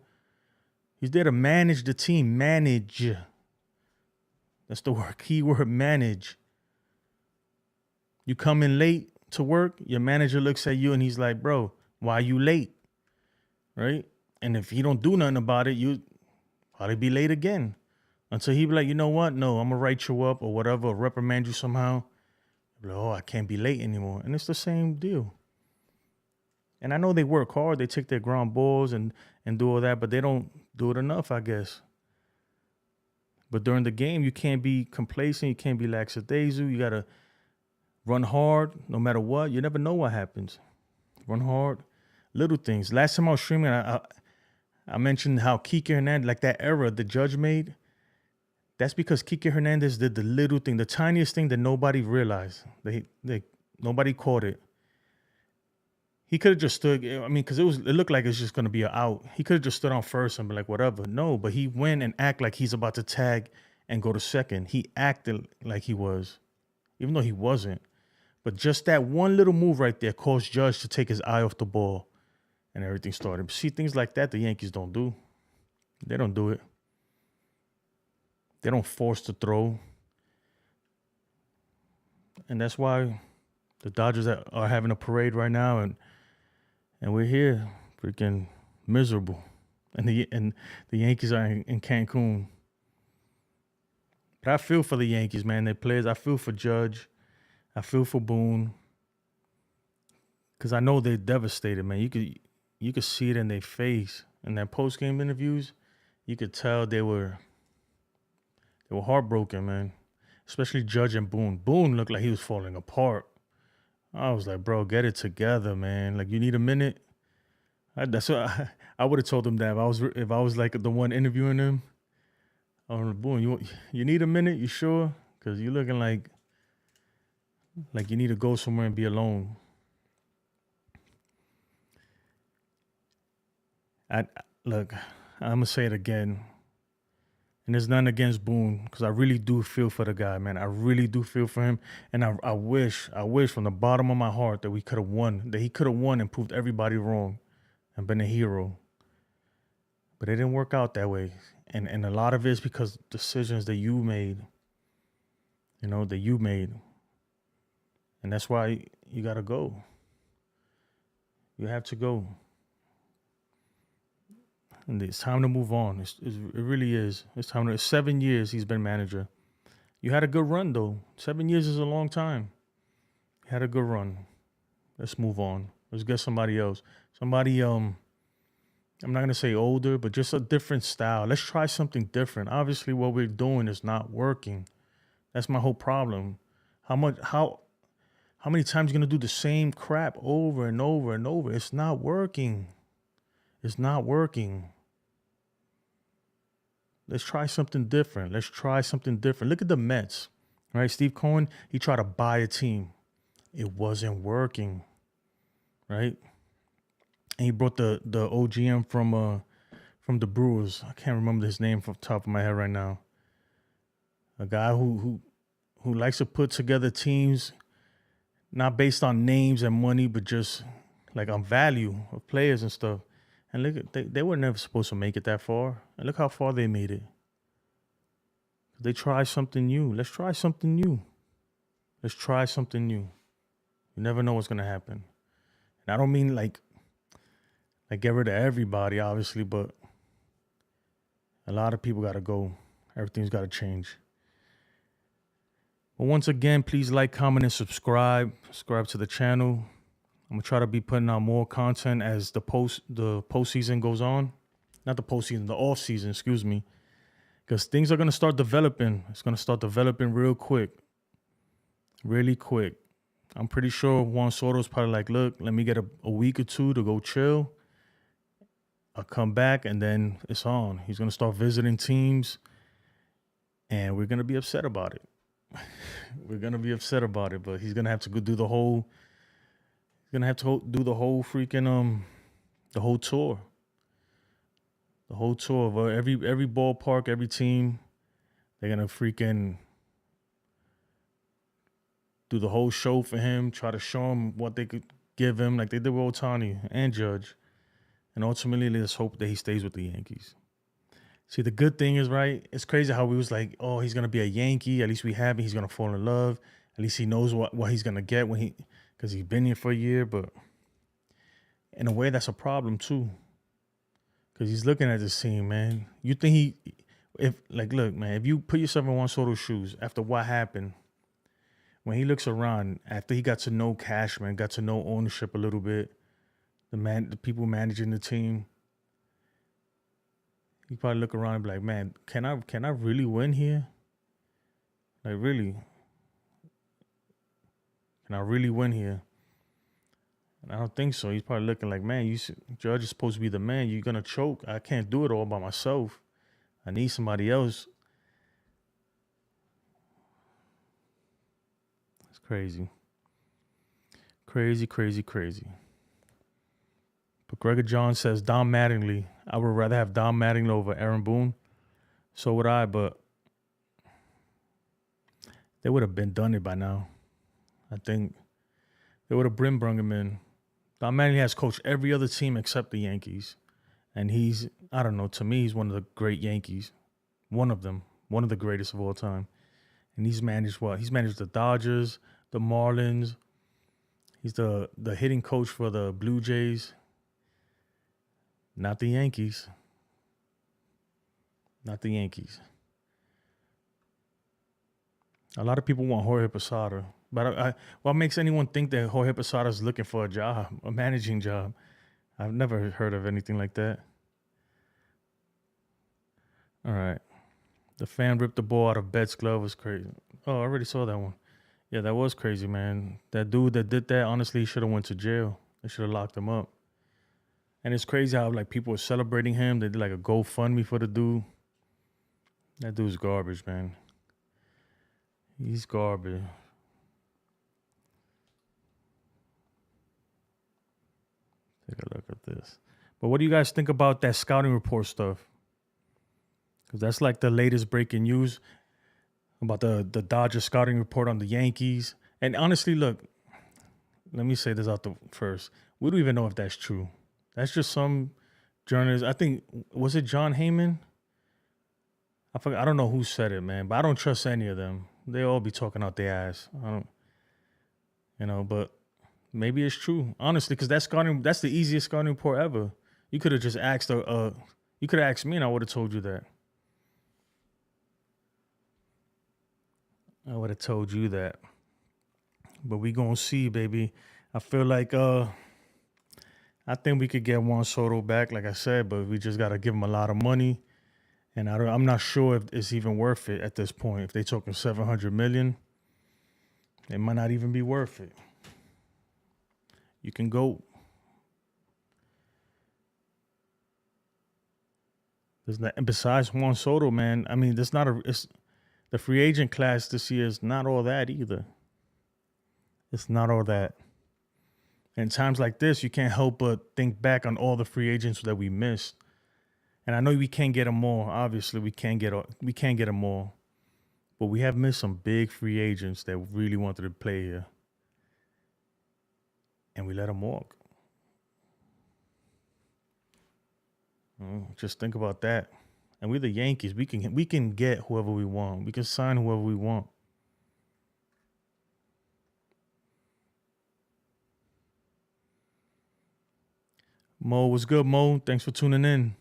He's there to manage the team. Manage. That's the word. Key word, manage. You come in late to work, your manager looks at you and he's like, bro, why are you late? Right? And if he don't do nothing about it, you probably be late again. Until he be like, you know what? No, I'm going to write you up or whatever, or reprimand you somehow. Like, oh, I can't be late anymore. And it's the same deal. And I know they work hard. They take their ground balls and do all that, but they don't do it enough, I guess. But during the game, you can't be complacent. You can't be lackadaisical. You got to run hard no matter what. You never know what happens. Run hard. Little things. Last time I was streaming, I mentioned how Kike Hernandez, like that error the judge made, that's because Kike Hernandez did the little thing, the tiniest thing that nobody realized. Nobody caught it. He could have just stood, because it looked like it's just going to be an out. He could have just stood on first and be like, whatever. No, but he went and act like he's about to tag and go to second. He acted like he was, even though he wasn't. But just that one little move right there caused Judge to take his eye off the ball and everything started. See, things like that the Yankees don't do. They don't do it. They don't force the throw. And that's why the Dodgers are having a parade right now, and we're here, freaking miserable. And the Yankees are in Cancun. But I feel for the Yankees, man. Their players. I feel for Judge. I feel for Boone. Because I know they're devastated, man. You could see it in their face. In their post-game interviews, you could tell they were heartbroken, man. Especially Judge and Boone. Boone looked like he was falling apart. I was like, bro, get it together, man. Like, you need a minute. That's what I would have told him that if I was like the one interviewing him. Oh, Boone, you need a minute? You sure? Because you're looking like you need to go somewhere and be alone. Look, I'm gonna say it again. And there's nothing against Boone, because I really do feel for the guy, man. I really do feel for him. And I wish from the bottom of my heart that we could have won, that he could have won and proved everybody wrong and been a hero. But it didn't work out that way. And a lot of it is because decisions that you made, that you made. And that's why you got to go. You have to go. And it's time to move on. It really is. It's time to. 7 years he's been manager. You had a good run, though. 7 years is a long time. You had a good run. Let's move on. Let's get somebody else. Somebody, I'm not gonna say older, but just a different style. Let's try something different. Obviously, what we're doing is not working. That's my whole problem. How many times you gonna do the same crap over and over and over? It's not working. It's not working. Let's try something different. Let's try something different. Look at the Mets, right? Steve Cohen, he tried to buy a team. It wasn't working, right? And he brought the OGM from the Brewers. I can't remember his name from the top of my head right now. A guy who likes to put together teams not based on names and money, but just like on value of players and stuff. And look, they were never supposed to make it that far. And look how far they made it. They tried something new. Let's try something new. Let's try something new. You never know what's gonna happen. And I don't mean like get rid of everybody, obviously, but a lot of people gotta go. Everything's gotta change. But once again, please like, comment, and subscribe. Subscribe to the channel. I'm gonna try to be putting out more content as the postseason goes on. Not the postseason, the off season, excuse me. Because things are gonna start developing. It's gonna start developing real quick. Really quick. I'm pretty sure Juan Soto's probably like, look, let me get a week or two to go chill. I'll come back and then it's on. He's gonna start visiting teams. And we're gonna be upset about it. We're gonna be upset about it, but he's gonna have to go do the whole. He's gonna have to do the whole freaking the whole tour. The whole tour of every ballpark, every team. They're gonna freaking do the whole show for him. Try to show him what they could give him, like they did with Ohtani and Judge. And ultimately, let's hope that he stays with the Yankees. See, the good thing is, right, it's crazy how we was like, oh, he's going to be a Yankee. At least we have him. He's going to fall in love. At least he knows what he's going to get because he's been here for a year. But in a way, that's a problem, too. Because he's looking at this team, man. You think look, man, if you put yourself in Juan Soto's shoes after what happened, when he looks around, after he got to know Cashman, got to know ownership a little bit, the people managing the team, you probably look around and be like, man, can I really win here? Like, really? Can I really win here? And I don't think so. He's probably looking like, man, Judge is supposed to be the man. You're going to choke. I can't do it all by myself. I need somebody else. It's crazy. Crazy, crazy, crazy. But Gregor John says, Don Mattingly. I would rather have Don Mattingly over Aaron Boone. So would I, but they would have been done it by now. I think they would have brung him in. Don Mattingly has coached every other team except the Yankees. And he's, I don't know, to me, he's one of the great Yankees. One of them. One of the greatest of all time. And he's managed what? He's managed the Dodgers, the Marlins. He's the hitting coach for the Blue Jays. Not the Yankees. Not the Yankees. A lot of people want Jorge Posada. But what makes anyone think that Jorge Posada is looking for a job, a managing job? I've never heard of anything like that. All right. The fan ripped the ball out of Betts' glove was crazy. Oh, I already saw that one. Yeah, that was crazy, man. That dude that did that, honestly, should have went to jail. They should have locked him up. And it's crazy how like people were celebrating him. They did like a GoFundMe for the dude. That dude's garbage, man. He's garbage. Take a look at this. But what do you guys think about that scouting report stuff? Because that's like the latest breaking news about the Dodgers scouting report on the Yankees. And honestly, look, let me say this out the first. We don't even know if that's true. That's just some journalist. I think, was it John Heyman? I don't know who said it, man, but I don't trust any of them. They all be talking out their ass. I don't, but maybe it's true, honestly, because that's the easiest scouting report ever. You could have just asked you could have asked me and I would have told you that. I would have told you that. But we gonna see, baby. I feel like I think we could get Juan Soto back, like I said, but we just got to give him a lot of money. And I'm not sure if it's even worth it at this point. If they're talking 700 million, it might not even be worth it. You can go. And besides Juan Soto, man, I mean, there's not a. It's the free agent class this year is not all that either. It's not all that. In times like this, you can't help but think back on all the free agents that we missed. And I know we can't get them all. Obviously, we can't get them all. But we have missed some big free agents that really wanted to play here, and we let them walk. Just think about that. And we're the Yankees. We can get whoever we want. We can sign whoever we want. Mo, what's good, Mo? Thanks for tuning in.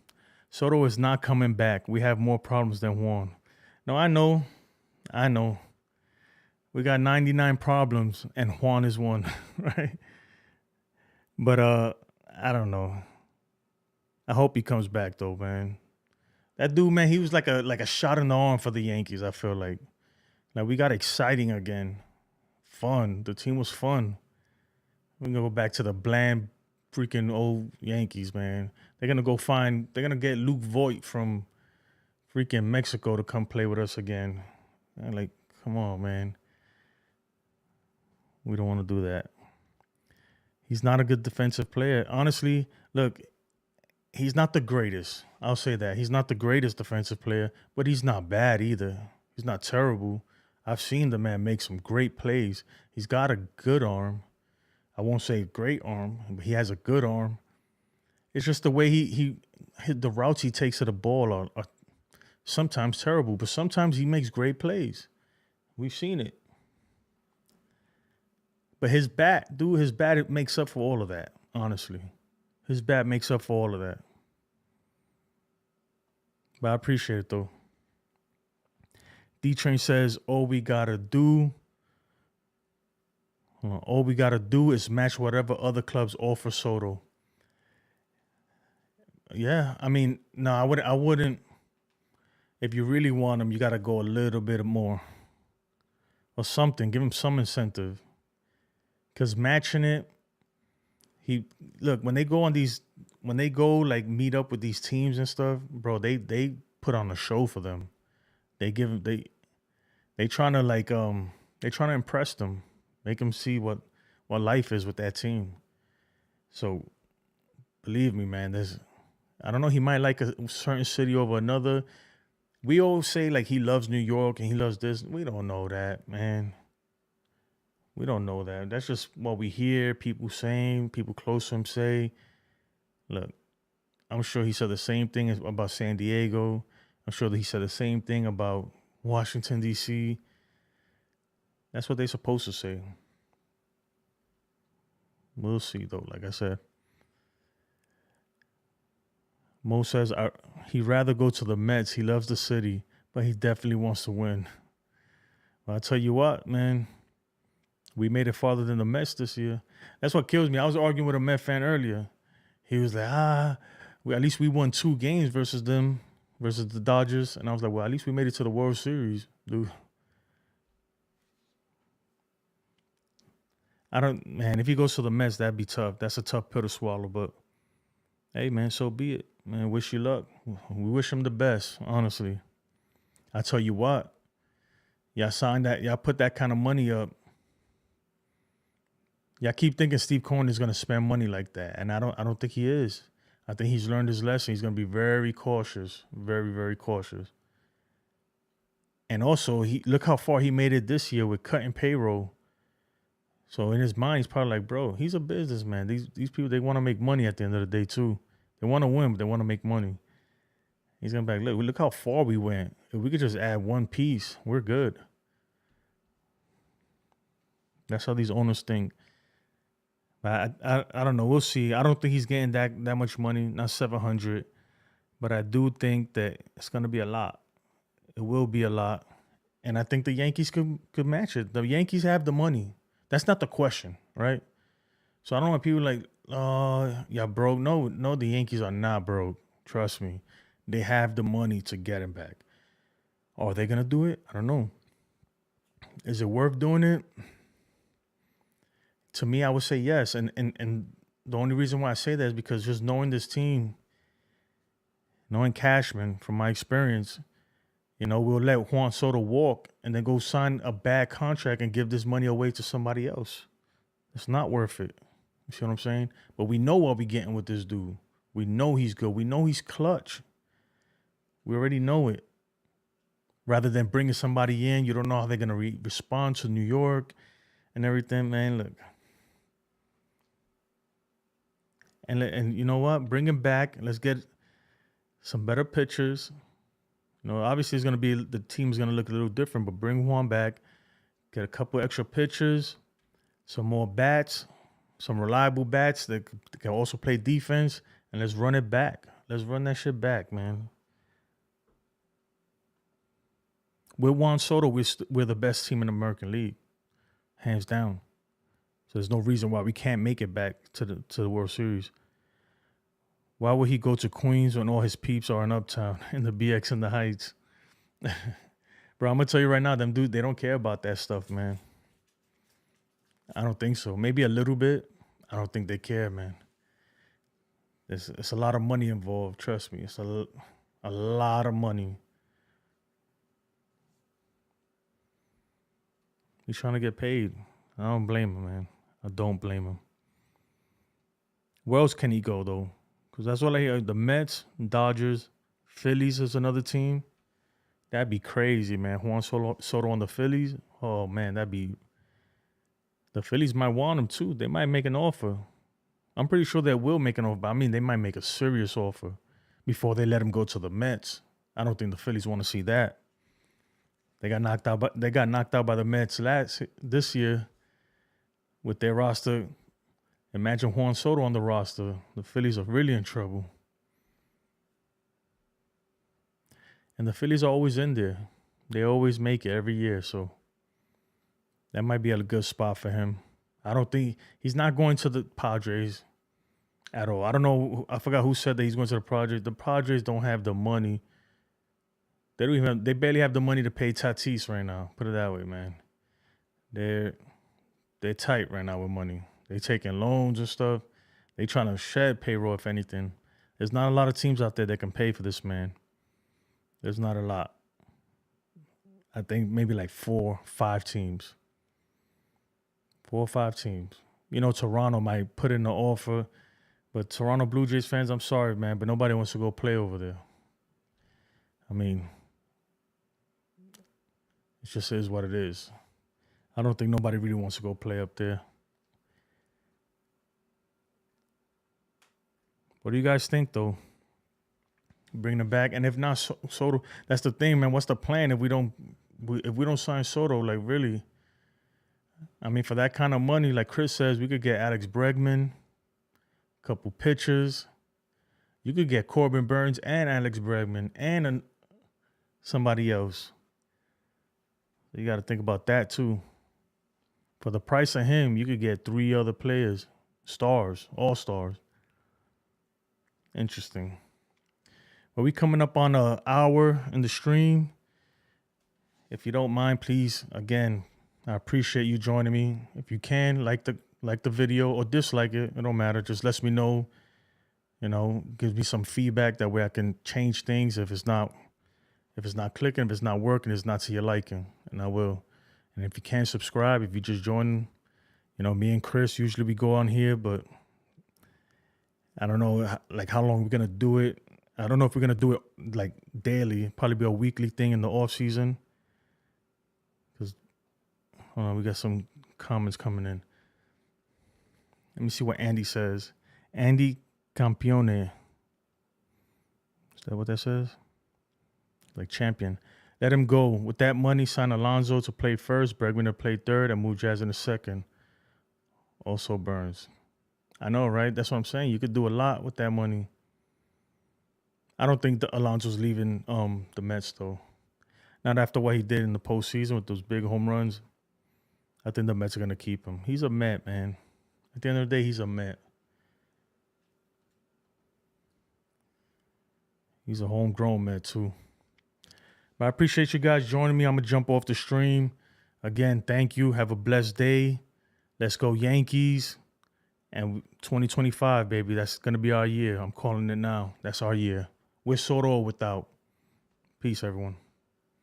Soto is not coming back. We have more problems than Juan. No, I know. We got 99 problems and Juan is one, right? But I don't know. I hope he comes back though, man. That dude, man, he was like a shot in the arm for the Yankees, I feel like. Like we got exciting again. Fun. The team was fun. We're gonna go back to the bland freaking old Yankees, man. They're gonna get Luke Voigt from freaking Mexico to come play with us again. And like, come on, man. We don't want to do that. He's not a good defensive player. Honestly, look, he's not the greatest. I'll say that. He's not the greatest defensive player, but he's not bad either. He's not terrible. I've seen the man make some great plays. He's got a good arm. I won't say great arm, but he has a good arm. It's just the way the routes he takes to the ball are sometimes terrible, but sometimes he makes great plays. We've seen it. But his bat, it makes up for all of that, honestly. His bat makes up for all of that. But I appreciate it, though. D-Train says, all we got to do is match whatever other clubs offer Soto. Yeah, I mean, no, I wouldn't. If you really want him, you got to go a little bit more. Or something. Give him some incentive. Because matching it, when they go like meet up with these teams and stuff, bro, they put on a show for them. They trying to impress them, make them see what life is with that team. So believe me, man, I don't know, he might like a certain city over another. We always say like he loves New York and he loves this. We don't know that, man. We don't know that. That's just what we hear people saying, people close to him say. Look, I'm sure he said the same thing about San Diego. I'm sure that he said the same thing about Washington, D.C. That's what they're supposed to say. We'll see, though, like I said. Mo says he'd rather go to the Mets. He loves the city, but he definitely wants to win. Well, I'll tell you what, man. We made it farther than the Mets this year. That's what kills me. I was arguing with a Met fan earlier. He was like, at least we won 2 games versus them, versus the Dodgers. And I was like, well, at least we made it to the World Series, dude. If he goes to the Mets, that'd be tough. That's a tough pill to swallow. But, hey, man, so be it. Man, wish you luck. We wish him the best, honestly. I tell you what, y'all put that kind of money up. Y'all keep thinking Steve Cohen is going to spend money like that, and I don't think he is. I think he's learned his lesson. He's going to be very cautious, very, very cautious. And also, look how far he made it this year with cutting payroll. So in his mind, he's probably like, bro, he's a businessman. These people, they want to make money at the end of the day too. They want to win, but they want to make money. He's going to be like, look how far we went. If we could just add one piece, we're good. That's how these owners think. I don't know. We'll see. I don't think he's getting that much money, not 700. But I do think that it's going to be a lot. It will be a lot. And I think the Yankees could match it. The Yankees have the money. That's not the question, right? So I don't want people like, yeah, broke. No, the Yankees are not broke. Trust me. They have the money to get him back. Are they gonna do it? I don't know. Is it worth doing it? To me, I would say yes. And the only reason why I say that is because just knowing this team, knowing Cashman from my experience, we'll let Juan Soto walk and then go sign a bad contract and give this money away to somebody else. It's not worth it. You see what I'm saying? But we know what we're getting with this dude. We know he's good. We know he's clutch. We already know it. Rather than bringing somebody in, you don't know how they're going to respond to New York and everything, man. Look. And you know what? Bring him back. Let's get some better pitchers. Obviously it's going to be, the team's going to look a little different, but bring Juan back. Get a couple extra pitchers, some more bats, some reliable bats that can also play defense, and let's run it back. Let's run that shit back, man. With Juan Soto, we're the best team in the American League, hands down. So there's no reason why we can't make it back to the World Series. Why would he go to Queens when all his peeps are in Uptown in the BX and the Heights? Bro, I'm going to tell you right now, them dudes, they don't care about that stuff, man. I don't think so. Maybe a little bit. I don't think they care, man. It's a lot of money involved. Trust me. It's a lot of money. He's trying to get paid. I don't blame him, man. I don't blame him. Where else can he go, though? Because that's all I hear. The Mets, Dodgers, Phillies is another team. That'd be crazy, man. Juan Soto on the Phillies. Oh, man, the Phillies might want him, too. They might make an offer. I'm pretty sure they will make an offer. But I mean, they might make a serious offer before they let him go to the Mets. I don't think the Phillies want to see that. They got knocked out by the Mets this year with their roster. Imagine Juan Soto on the roster. The Phillies are really in trouble. And the Phillies are always in there. They always make it every year. So that might be a good spot for him. I don't think he's not going to the Padres at all. I don't know. I forgot who said that he's going to the Padres. The Padres don't have the money. They barely have the money to pay Tatis right now. Put it that way, man. They're tight right now with money. They taking loans and stuff. They trying to shed payroll, if anything. There's not a lot of teams out there that can pay for this man. There's not a lot. I think maybe like 4 or 5 teams. 4 or 5 teams. Toronto might put in an offer, but Toronto Blue Jays fans, I'm sorry, man, but nobody wants to go play over there. I mean, it just is what it is. I don't think nobody really wants to go play up there. What do you guys think, though? Bring them back, and if not Soto, that's the thing, man. What's the plan if we don't sign Soto? Like, really? I mean, for that kind of money, like Chris says, we could get Alex Bregman, a couple pitchers. You could get Corbin Burns and Alex Bregman and somebody else. You got to think about that too. For the price of him, you could get 3 other players, stars, all stars. Interesting. Well, we coming up on an hour in the stream. If you don't mind, please, again, I appreciate you joining me. If you can, like the video or dislike it, it don't matter. Just let me know. Gives me some feedback. That way I can change things if it's not clicking, if it's not working, it's not to your liking, and I will. And if you can't subscribe, if you just join, me and Chris, usually we go on here, but I don't know like how long we're going to do it. I don't know if we're going to do it like daily, probably be a weekly thing in the off season. Because, we got some comments coming in. Let me see what Andy says. Andy Campione. Is that what that says? Like champion. Let him go. With that money, sign Alonso to play first, Bregman to play third, and move Jazz in the second. Also Burns. I know, right? That's what I'm saying. You could do a lot with that money. I don't think Alonso's leaving the Mets, though. Not after what he did in the postseason with those big home runs. I think the Mets are going to keep him. He's a Met, man. At the end of the day, he's a Met. He's a homegrown Met, too. But I appreciate you guys joining me. I'm going to jump off the stream. Again, thank you. Have a blessed day. Let's go Yankees. And 2025, baby, that's going to be our year. I'm calling it now. That's our year. With Soto or without. Peace, everyone.